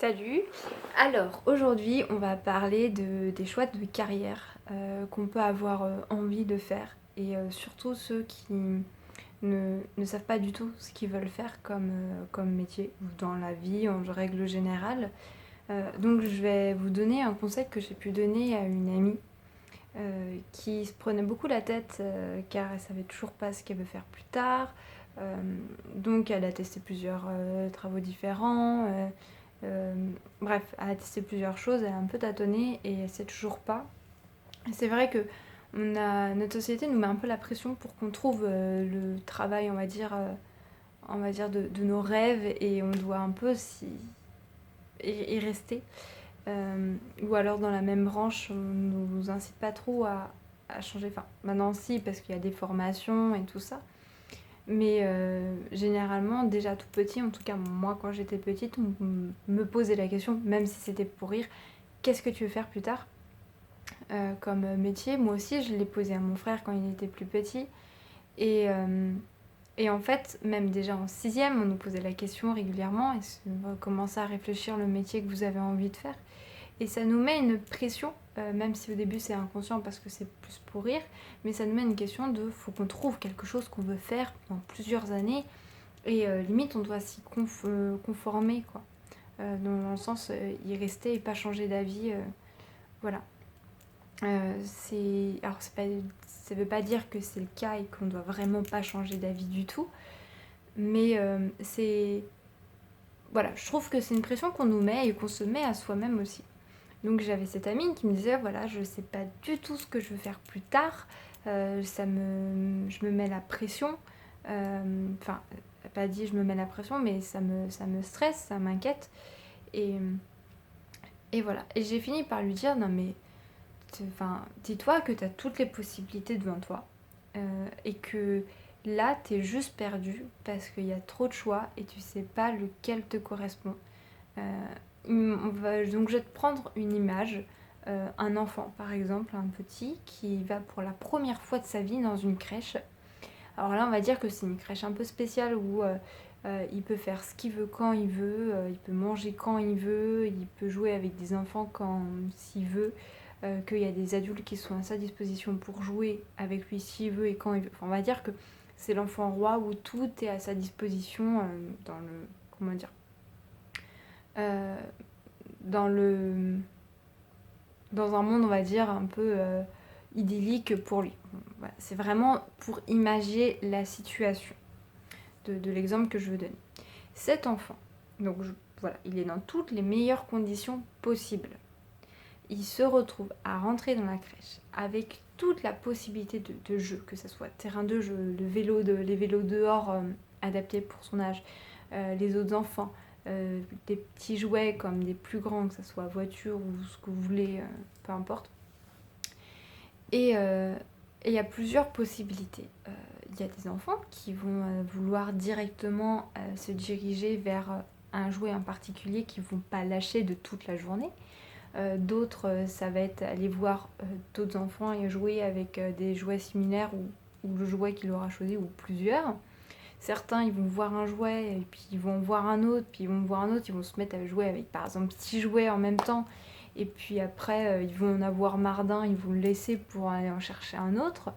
Salut! Alors aujourd'hui on va parler des choix de carrière qu'on peut avoir envie de faire et surtout ceux qui ne savent pas du tout ce qu'ils veulent faire comme métier ou dans la vie en règle générale. Donc je vais vous donner un conseil que j'ai pu donner à une amie qui se prenait beaucoup la tête car elle savait toujours pas ce qu'elle veut faire plus tard. Euh, donc elle a testé plusieurs travaux différents. Euh, Bref, elle a testé plusieurs choses, elle a un peu tâtonné et elle sait toujours pas. C'est vrai que notre société nous met un peu la pression pour qu'on trouve le travail, on va dire de nos rêves et on doit un peu y rester. Ou alors dans la même branche, on ne nous incite pas trop à changer. Enfin, maintenant si, parce qu'il y a des formations et tout ça. Mais généralement, déjà tout petit, en tout cas moi quand j'étais petite, on me posait la question, même si c'était pour rire, qu'est-ce que tu veux faire plus tard comme métier. Moi aussi, je l'ai posé à mon frère quand il était plus petit. Et, en fait, même déjà en sixième, on nous posait la question régulièrement, est-ce que vous commencez à réfléchir le métier que vous avez envie de faire. Et ça nous met une pression, même si au début c'est inconscient parce que c'est plus pour rire, mais ça nous met une question de faut qu'on trouve quelque chose qu'on veut faire pendant plusieurs années et limite on doit s'y conformer quoi. Dans le sens y rester et pas changer d'avis, voilà. Alors ça veut pas dire que c'est le cas et qu'on doit vraiment pas changer d'avis du tout, mais voilà, je trouve que c'est une pression qu'on nous met et qu'on se met à soi-même aussi. Donc j'avais cette amie qui me disait voilà, je sais pas du tout ce que je veux faire plus tard, je me mets la pression, enfin, elle n'a pas dit je me mets la pression, mais ça me stresse, ça m'inquiète, et, et voilà. Et j'ai fini par lui dire non mais, enfin, dis-toi que tu as toutes les possibilités devant toi, et que là t'es juste perdu parce qu'il y a trop de choix et tu sais pas lequel te correspond. Donc je vais te prendre une image, un enfant par exemple, un petit qui va pour la première fois de sa vie dans une crèche. Alors là on va dire que c'est une crèche un peu spéciale où il peut faire ce qu'il veut quand il veut, il peut manger quand il veut, il peut jouer avec des enfants quand s'il veut, qu'il y a des adultes qui sont à sa disposition pour jouer avec lui s'il veut et quand il veut. Enfin, on va dire que c'est l'enfant roi où tout est à sa disposition dans le... Comment dire euh, dans le dans un monde on va dire un peu idyllique pour lui. Voilà, c'est vraiment pour imaginer la situation de l'exemple que je veux donner. Cet enfant, donc voilà, il est dans toutes les meilleures conditions possibles. Il se retrouve à rentrer dans la crèche avec toute la possibilité de jeu, que ce soit terrain de jeu, les vélos dehors adaptés pour son âge, les autres enfants, des petits jouets comme des plus grands, que ce soit voiture ou ce que vous voulez, peu importe. Et il y a plusieurs possibilités. Il y a des enfants qui vont vouloir directement se diriger vers un jouet en particulier qu'ils ne vont pas lâcher de toute la journée. D'autres, ça va être aller voir d'autres enfants et jouer avec des jouets similaires ou le jouet qu'il aura choisi ou plusieurs. Certains, ils vont voir un jouet et puis ils vont voir un autre, puis ils vont voir un autre, ils vont se mettre à jouer avec par exemple 6 jouets en même temps. Et puis après, ils vont en avoir marre d'un, ils vont le laisser pour aller en chercher un autre.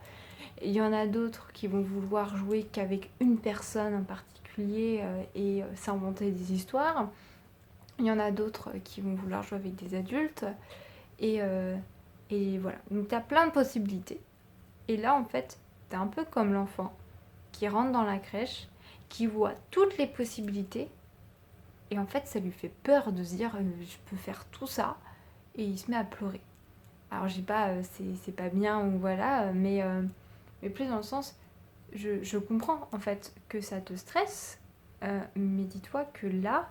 Et il y en a d'autres qui vont vouloir jouer qu'avec une personne en particulier et s'inventer des histoires. Il y en a d'autres qui vont vouloir jouer avec des adultes. Et, et voilà. Donc tu as plein de possibilités. Et là, en fait, tu es un peu comme l'enfant qui rentre dans la crèche, qui voit toutes les possibilités. Et en fait, ça lui fait peur de se dire je peux faire tout ça. Et il se met à pleurer. Alors, je dis pas c'est pas bien ou voilà, mais plus dans le sens, je comprends en fait que ça te stresse, mais dis-toi que là,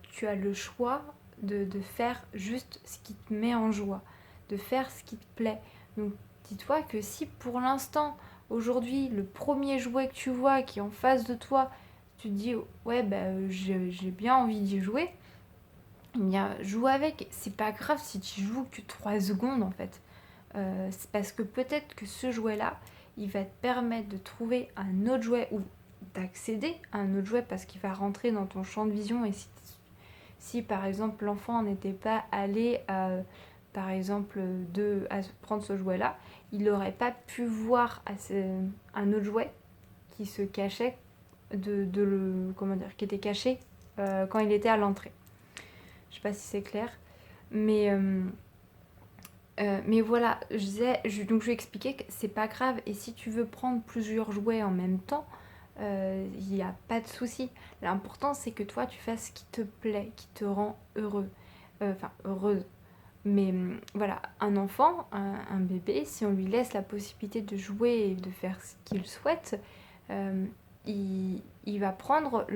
tu as le choix de faire juste ce qui te met en joie, de faire ce qui te plaît. Donc dis-toi que si pour l'instant, aujourd'hui, le premier jouet que tu vois qui est en face de toi, tu te dis ouais bah j'ai bien envie d'y jouer, eh bien joue avec, c'est pas grave si tu joues que 3 secondes en fait. C'est parce que peut-être que ce jouet-là, il va te permettre de trouver un autre jouet ou d'accéder à un autre jouet parce qu'il va rentrer dans ton champ de vision et Si par exemple l'enfant n'était pas allé par exemple à prendre ce jouet-là, il n'aurait pas pu voir un autre jouet qui se cachait qui était caché quand il était à l'entrée. Je sais pas si c'est clair, mais voilà, donc je lui ai expliqué que c'est pas grave, et si tu veux prendre plusieurs jouets en même temps, il n'y a pas de souci. L'important c'est que toi tu fasses ce qui te plaît, qui te rend heureux, heureuse. Mais voilà, un enfant, un bébé, si on lui laisse la possibilité de jouer et de faire ce qu'il souhaite, il va prendre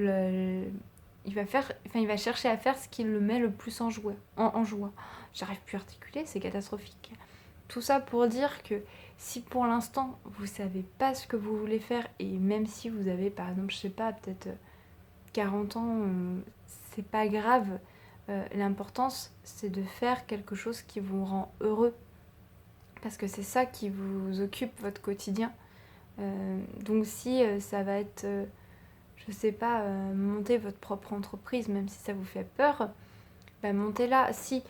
il va chercher à faire ce qui le met le plus en joie. J'arrive plus à articuler, c'est catastrophique. Tout ça pour dire que si pour l'instant vous savez pas ce que vous voulez faire, et même si vous avez par exemple, je sais pas, peut-être 40 ans, c'est pas grave. L'importance c'est de faire quelque chose qui vous rend heureux, parce que c'est ça qui vous occupe votre quotidien. Donc si ça va être, je sais pas, monter votre propre entreprise, même si ça vous fait peur, bah montez-la. Si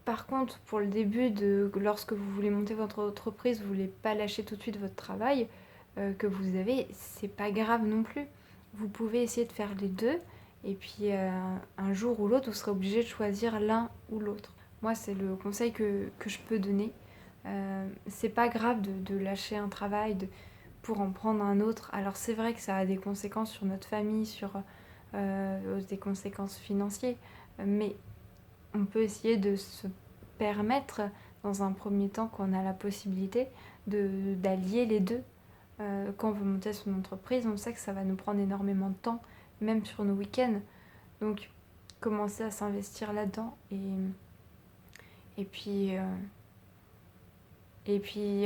par contre pour le début, lorsque vous voulez monter votre entreprise, vous voulez pas lâcher tout de suite votre travail que vous avez, c'est pas grave non plus. Vous pouvez essayer de faire les deux, et puis un jour ou l'autre vous serez obligé de choisir l'un ou l'autre. Moi c'est le conseil que je peux donner. C'est pas grave de lâcher un travail pour en prendre un autre. Alors c'est vrai que ça a des conséquences sur notre famille, sur des conséquences financières, mais on peut essayer de se permettre, dans un premier temps, quand on a la possibilité, d'allier les deux. Quand on veut monter son entreprise, on sait que ça va nous prendre énormément de temps, même sur nos week-ends. Donc, commencer à s'investir là-dedans. Et puis,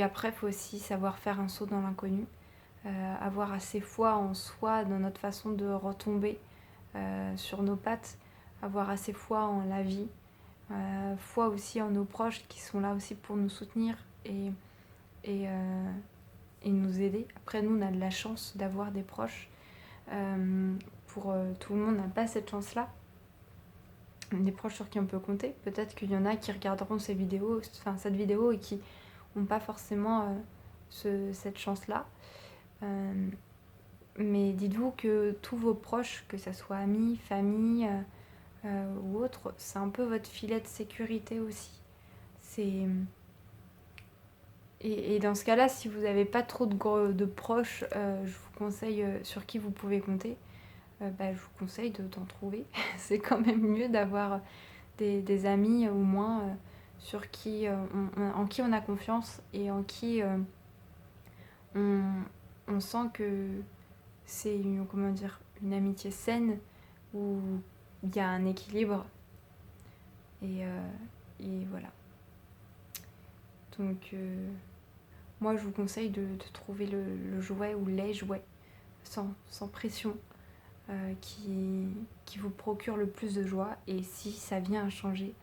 après, il faut aussi savoir faire un saut dans l'inconnu. Avoir assez foi en soi, dans notre façon de retomber sur nos pattes. Avoir assez foi en la vie. Foi aussi en nos proches qui sont là aussi pour nous soutenir et nous aider. Après, nous, on a de la chance d'avoir des proches. Tout le monde n'a pas cette chance-là. Des proches sur qui on peut compter. Peut-être qu'il y en a qui regarderont cette vidéo et qui n'ont pas forcément cette chance-là. Mais dites-vous que tous vos proches, que ce soit amis, famille ou autres, c'est un peu votre filet de sécurité aussi. Et dans ce cas-là, si vous n'avez pas trop de proches, je vous conseille sur qui vous pouvez compter. Je vous conseille d'en trouver. C'est quand même mieux d'avoir des amis au moins sur en qui on a confiance, et en qui on sent que c'est une amitié saine, où il y a un équilibre. Et voilà. Donc moi je vous conseille de trouver le jouet ou les jouets sans pression, qui vous procure le plus de joie. Et si ça vient à changer,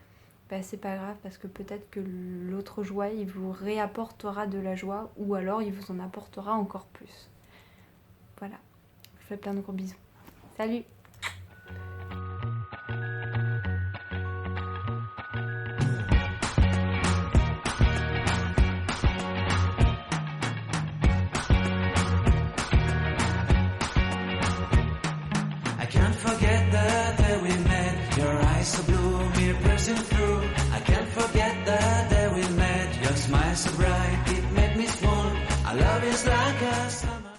c'est pas grave, parce que peut-être que l'autre jouet il vous réapportera de la joie, ou alors il vous en apportera encore plus. Voilà, je vous fais plein de gros bisous. Salut!